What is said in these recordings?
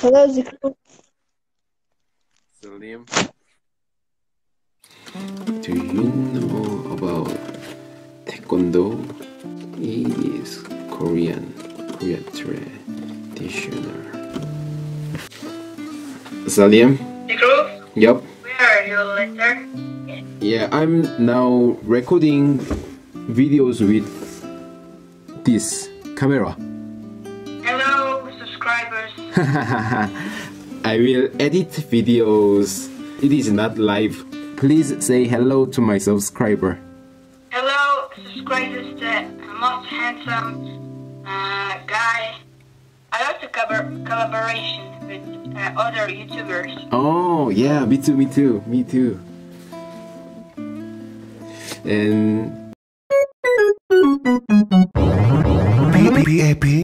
Hello, Zikru. Salim, do you know about Taekwondo? It is Korean traditional. Salim? Zikru? Yup. Where are you later? Yeah, I'm now recording videos with this camera. Hello, subscribers. I will edit videos. It is not live. Please say hello to my subscriber. Hello, subscribers, the most handsome guy. I like to collaboration with other YouTubers. Oh yeah, me too. And P-P-A-P.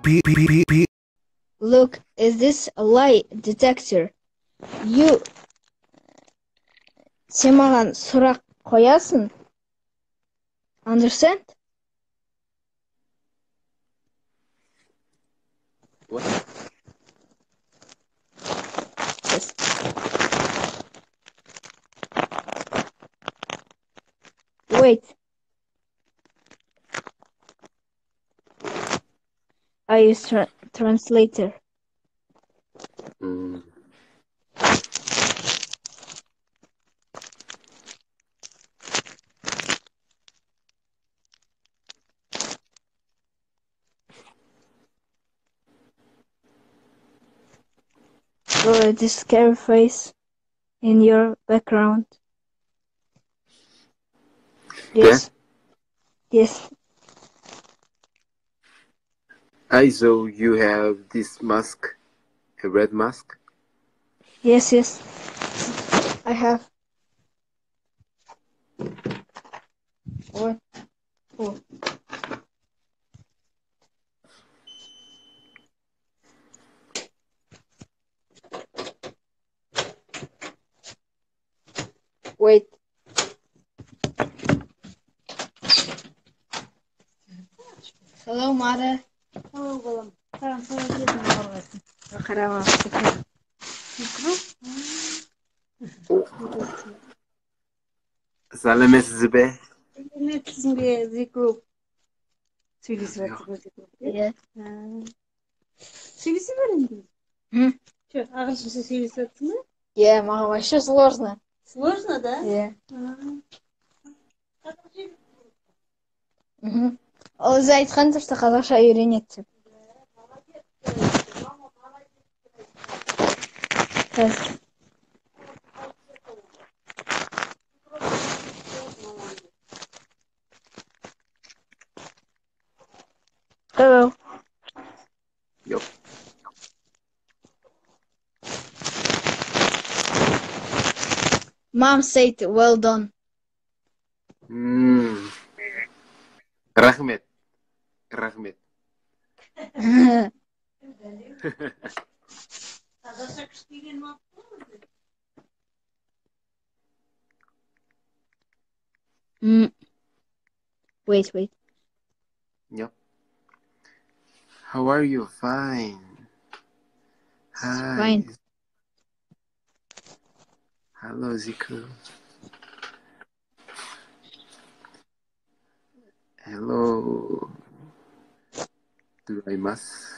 P-P-P-P. Look, is this a lie detector? Сен маған сұрақ қоясың. Understand? what? Yes. Wait. I use translator. Mm. So this scary face in your background. Yes. Yes. I saw you have this mask, a red mask. Yes. I have. What? Oh. Wait. Hello, mother. Hello, балам. Қалай едім барғасын? Қарама. Сәлеметсіз бе? Сәлеметсің бе, Зикру? Сөйлесіп жатыр ғой, Зикру. Иә. Сөйлесе бер енді. Че, ағылшынша сөйлесіп жатсың ба? Иә, маған вообще сложно. Сложно, да? Иә. Ол өзі айтқан дұрыста қазақша үйренеді деп. Қазір. Hello. Yup. Mom said well done. Рахмет. Қазақша күшті деген ма? Wait. Yup. How are you? Fine. Hi. Fine. Hello, Ziku. Hello. Gozaimasu.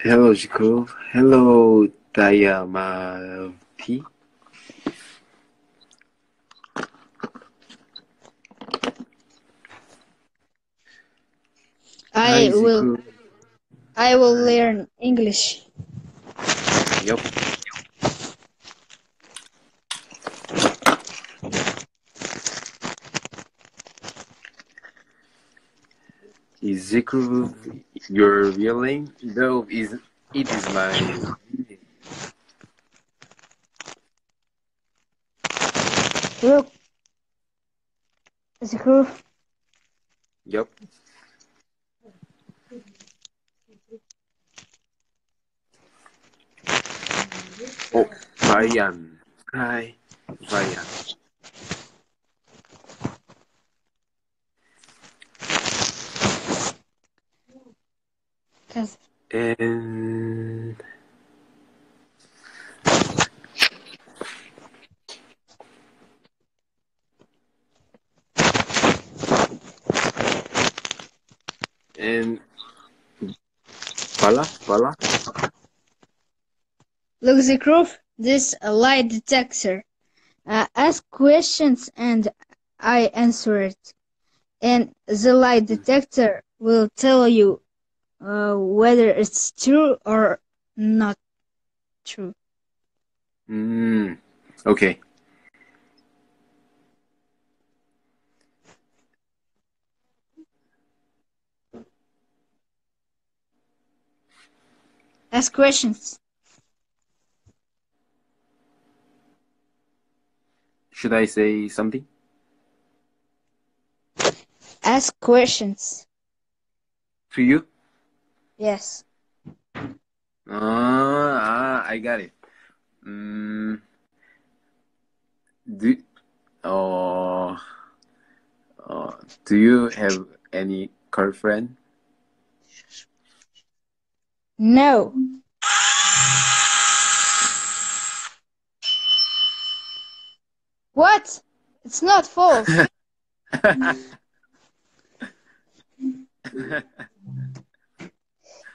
Hello, Ziku. Hello, Dayamati. I will learn English. Yup. Is Ziku your real name? No, it is my. Look. Zikru. Yup. Oh, Brian. Hi, Brian. Kaz- And and Bala. Look, the proof. This a lie detector. Ask questions and I answer it. And the lie detector will tell you whether it's true or not true. Okay. Ask questions. Should I say something? Ask questions. To you? Yes. I got it. Do uh, do you have any girlfriend? No. What? It's not false.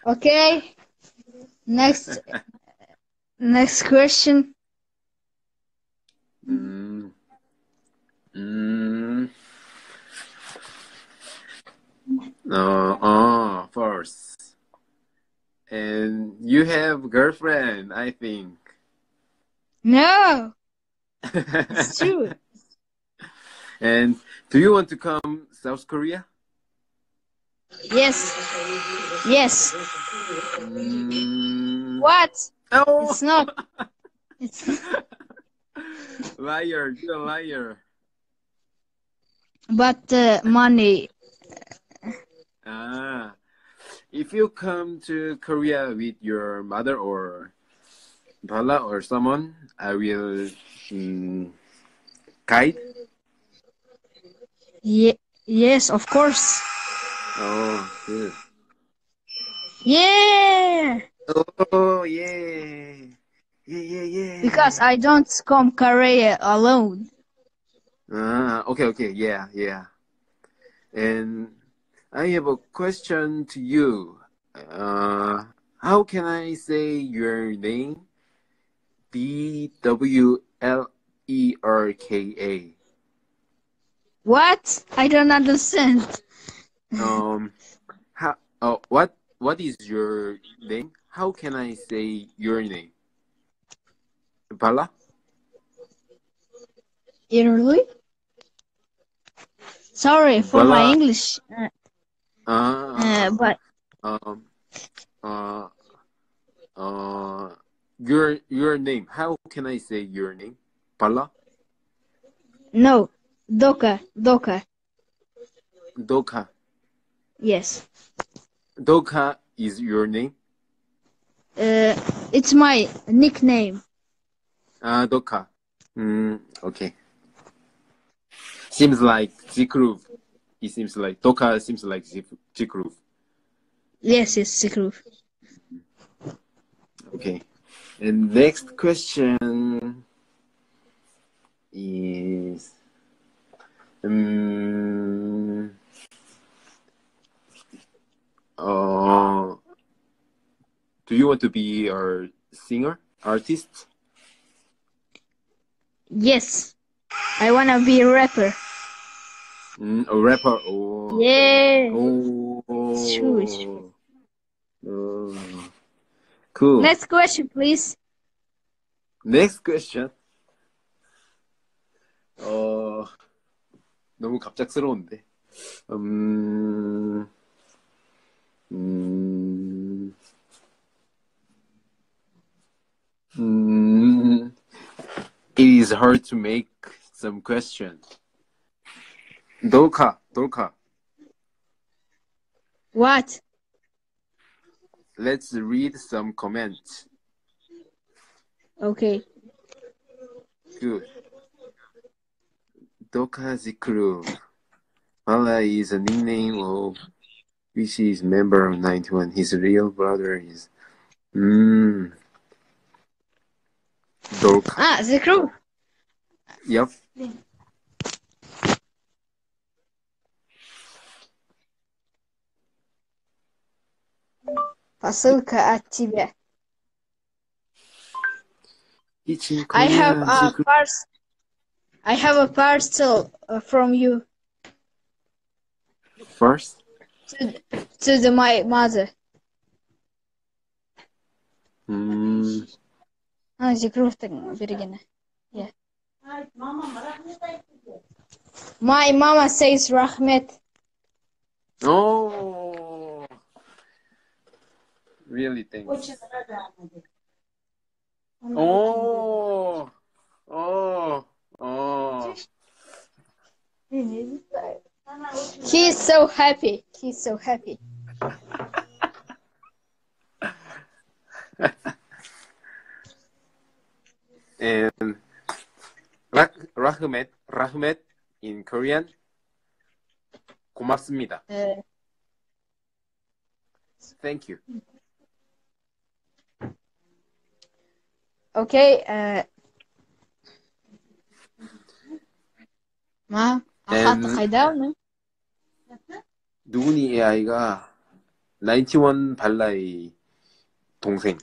Okay. Next question. First. And you have girlfriend, I think. No. It's true. And do you want to come South Korea? Yes. Yes. What? Oh, It's not. It's liar! You're a liar. but money. If you come to Korea with your mother or Bala or someone, I will guide. Yes, of course. Oh, good. Yeah. Oh, yeah. Yeah. Because I don't come Korea alone. Okay, yeah. And I have a question to you. How can I say your name? Dwlerka. What? I don't understand. What is your name? How can I say your name? Bala? Really? Sorry for my Bala. English. But your name. How can I say your name? Bala? no, Doka. Doka. Yes. Doka is your name? It's my nickname. Doka. Okay. Seems like Zikruf. It seems like Doka seems like Zikruf. Yes, Zikruf. Okay. And next question is do you want to be a singer, artist? Yes. I wanna be a rapper. A rapper? Oh. Yeah. Oh. It's true. Oh. Cool. Next question, please. Next question. 너무 갑작스러운데. It is hard to make some questions. Doka. What? Let's read some comments. Okay. Good. Doka crew. Pala is a nickname of which is member of 91. His real brother is Doka. Ah, the crew. Yep. Посылка от тебя. It's in I have Korean. a parcel. I have a parcel from you First. to my mother. Ah, the crew бергені. Yeah. My mama says Rahmet. Oh. Really, thanks. Oh. Oh. Oh. He's so happy. He's so happy. And Rahmet in Korean. 고맙습니다. Thank you. Okay. 마, 아하트 가이다오네. 누구니 이 아이가 91 발라의 동생.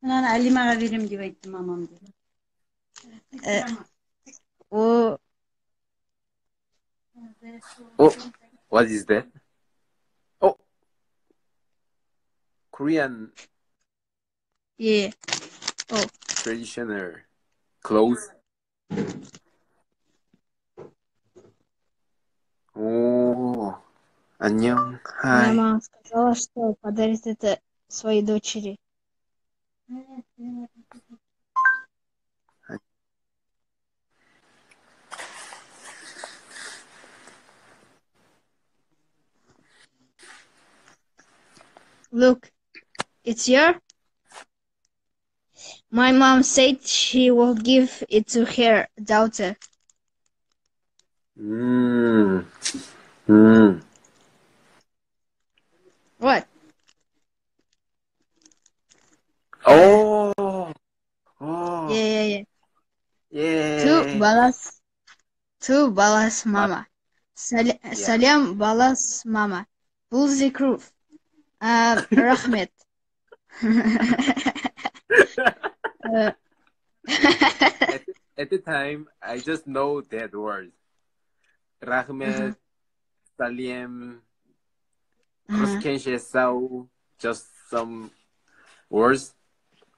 Ben Ali'me veririm diye ettim mamam diye. 오, Oh, what is that? Oh, Korean 예. traditional clothes. О, 안녕. Моя Hi. мама сказала, что подарит это своей дочери. Look, it's your. My mom said she will give it to her daughter. What? Oh, oh, Yeah. yeah. Two balas mama. Салям балас мама. Булзи крув. Рахмет. At the time, I just know that word. Rahmet, Salim, Kruskenche Sau, just some words.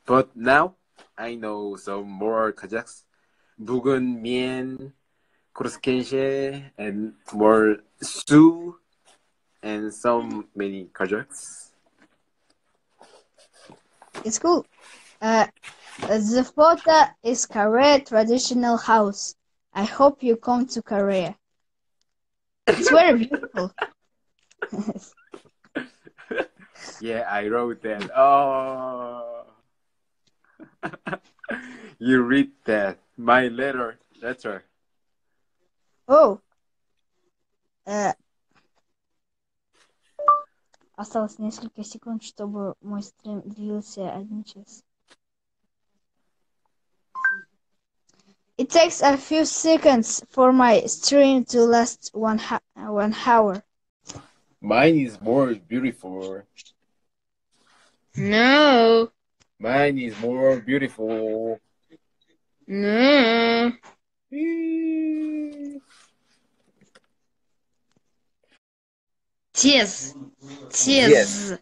But now, I know some more Kazakhs. Bugun, Mien, Kruskenche, and more Su, and so many Kazakhs. It's cool. The photo is Korea traditional house. I hope you come to Korea. It's very beautiful. Yeah, I wrote that. Oh, you read that. My letter. Oh. Осталось несколько секунд, чтобы мой стрим длился 1 час. It takes a few seconds for my stream to last 1 hour. Mine is more beautiful. No. Mine is more beautiful. No. Yes. Yes.